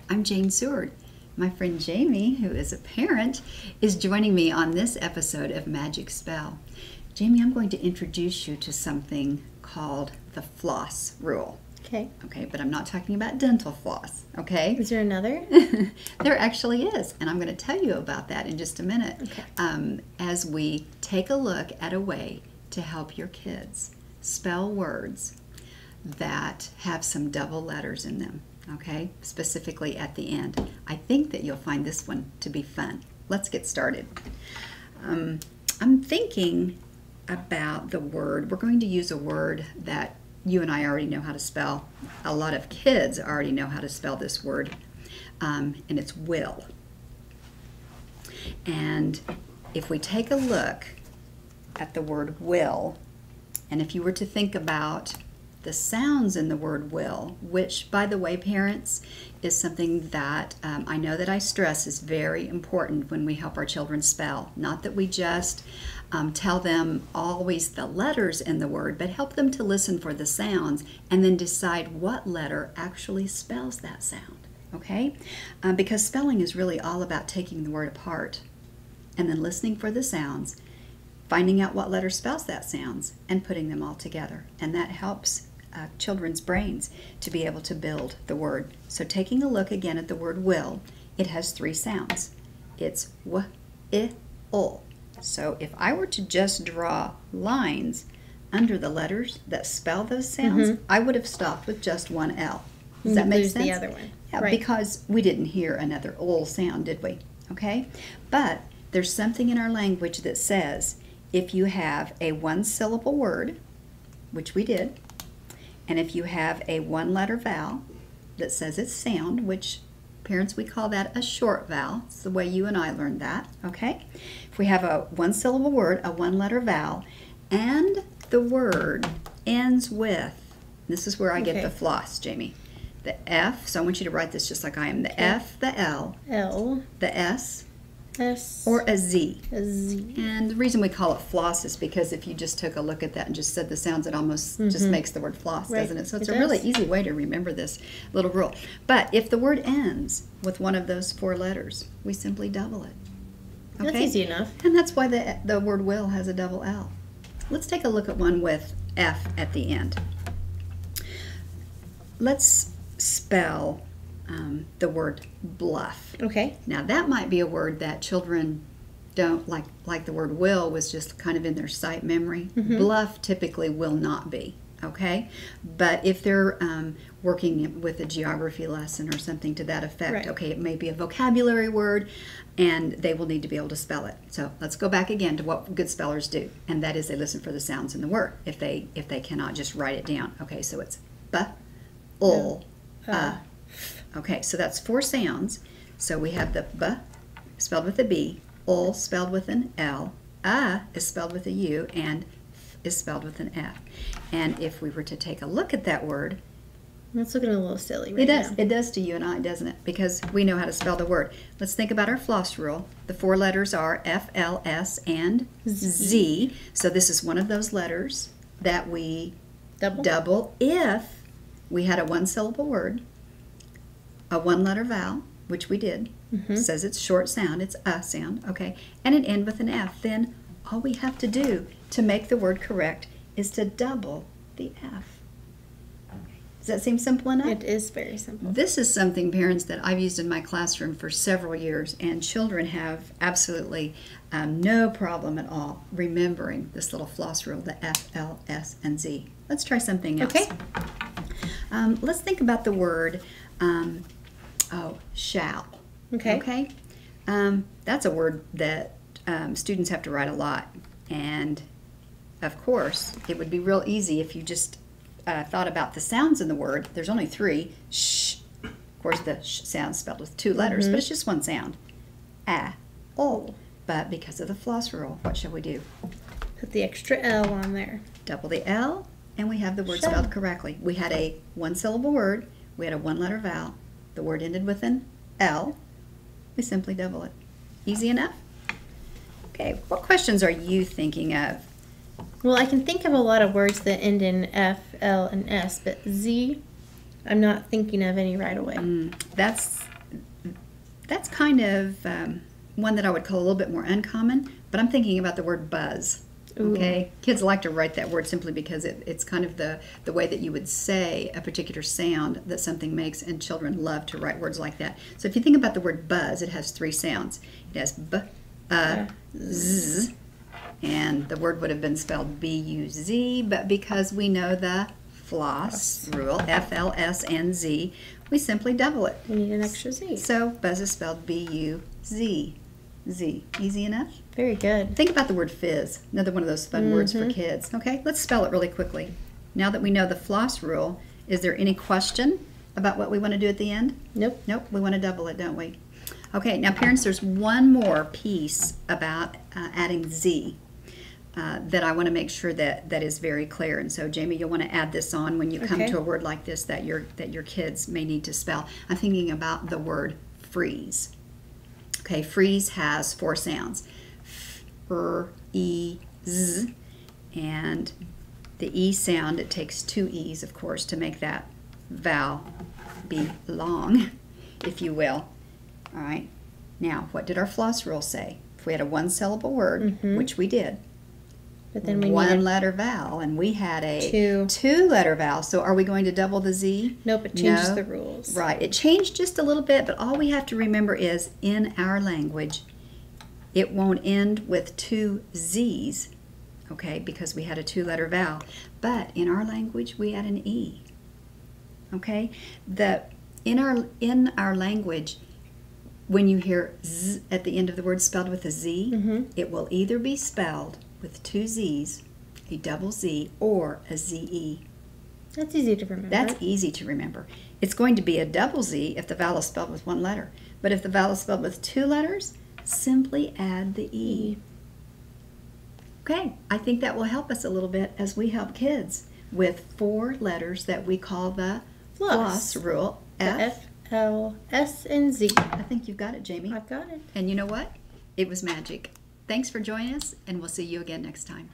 I'm Jane Seward. My friend Jaime, who is a parent, is joining me on this episode of Magic Spell. Jaime, I'm going to introduce you to something called the Floss Rule. Okay. Okay, but I'm not talking about dental floss, okay? Is there another? There actually is, and I'm going to tell you about that in just a minute. Okay. As we take a look at a way to help your kids spell words that have some double letters in them, okay? Specifically at the end. I think that you'll find this one to be fun. Let's get started. I'm thinking about the word. We're going to use a word that you and I already know how to spell. A lot of kids already know how to spell this word, and it's will. And if we take a look at the word will, and if you were to think about the sounds in the word will, which, by the way, parents, is something that I know that I stress is very important when we help our children spell. Not that we just tell them always the letters in the word, but help them to listen for the sounds and then decide what letter actually spells that sound, okay? Because spelling is really all about taking the word apart and then listening for the sounds, finding out what letter spells that sounds, and putting them all together. And that helps children's brains to be able to build the word. So taking a look again at the word will, it has three sounds. It's w, I, ul. So if I were to just draw lines under the letters that spell those sounds, I would have stopped with just one L. Does that make sense? The other one. Yeah, right. Because we didn't hear another ul sound, did we? Okay? But there's something in our language that says if you have a one-syllable word, which we did, and if you have a one-letter vowel that says its sound, which parents, we call that a short vowel. It's the way you and I learned that, okay? If we have a one-syllable word, a one-letter vowel, and the word ends with, this is where I get the floss, Jaime, the F, so I want you to write this just like I am, the F, the L, the S, or a Z. A Z. And the reason we call it floss is because if you just took a look at that and just said the sounds, it almost just makes the word floss, doesn't it? So it's a really easy way to remember this little rule. But if the word ends with one of those four letters, we simply double it. Okay? That's easy enough. And that's why the word will has a double L. Let's take a look at one with F at the end. Let's spell the word bluff. Okay. Now that might be a word that children don't like the word will was just kind of in their sight memory. Bluff typically will not be, okay? But if they're working with a geography lesson or something to that effect, okay, it may be a vocabulary word and they will need to be able to spell it. So let's go back again to what good spellers do, and that is they listen for the sounds in the word if they cannot just write it down. Okay, so it's b, ul, Okay, so that's four sounds. So we have the b spelled with a B, ul spelled with an L, is spelled with a U, and f is spelled with an F. And if we were to take a look at that word, that's looking a little silly right now. It does to you and I, doesn't it? Because we know how to spell the word. Let's think about our floss rule. The four letters are F, L, S, and Z. So this is one of those letters that we double if we had a one-syllable word, a one-letter vowel, which we did, says it's short sound, it's a sound, okay, and an end with an F. Then all we have to do to make the word correct is to double the F. Does that seem simple enough? It is very simple. This is something, parents, that I've used in my classroom for several years, and children have absolutely no problem at all remembering this little floss rule, the F, L, S, and Z. Let's try something else. Okay. Let's think about the word shall. Okay. That's a word that students have to write a lot, and of course it would be real easy if you just thought about the sounds in the word. There's only three. Sh. Of course, the sh sound spelled with two letters, but it's just one sound. A, ul. But because of the floss rule, what shall we do? Put the extra L on there. Double the L, and we have the word Shall. spelled correctly. We had a one-syllable word. We had a one-letter vowel. The word ended with an L. We simply double it. Easy enough? Okay, what questions are you thinking of? Well, I can think of a lot of words that end in F, L, and S, but Z, I'm not thinking of any right away. That's that's kind of one that I would call a little bit more uncommon, but I'm thinking about the word buzz. Okay, kids like to write that word simply because it's kind of the way that you would say a particular sound that something makes, and children love to write words like that. So if you think about the word buzz, it has 3 sounds. It has b, z, and the word would have been spelled B-U-Z, but because we know the Floss Rule, F-L-S-Z, we simply double it. We need an extra Z. So buzz is spelled B-U-Z. Z. Easy enough? Very good. Think about the word fizz, another one of those fun words for kids. Okay, let's spell it really quickly. Now that we know the Floss Rule, is there any question about what we want to do at the end? Nope. Nope, we want to double it, don't we? Okay, now parents, there's one more piece about adding Z that I want to make sure that is very clear. And so, Jamie, you'll want to add this on when you come to a word like this that your kids may need to spell. I'm thinking about the word freeze. Okay, freeze has 4 sounds. F, R, E, Z. And the E sound, it takes 2 E's, of course, to make that vowel be long, if you will. All right. Now, what did our floss rule say? If we had a 1-syllable word, which we did, but then we 1-letter vowel, and we had a 2-letter vowel. So are we going to double the Z? Nope, it changes the rules. Right. It changed just a little bit, but all we have to remember is in our language, it won't end with 2 Z's, okay, because we had a 2-letter vowel. But in our language, we add an E. Okay? In our language, when you hear Z at the end of the word spelled with a Z, it will either be spelled with 2 Z's, a double Z, or a ZE. That's easy to remember. That's easy to remember. It's going to be a double Z if the vowel is spelled with 1 letter. But if the vowel is spelled with 2 letters, simply add the E. Okay, I think that will help us a little bit as we help kids with 4 letters that we call the Floss Rule. F, L, S, and Z. I think you've got it, Jamie. I've got it. And you know what? It was magic. Thanks for joining us, and we'll see you again next time.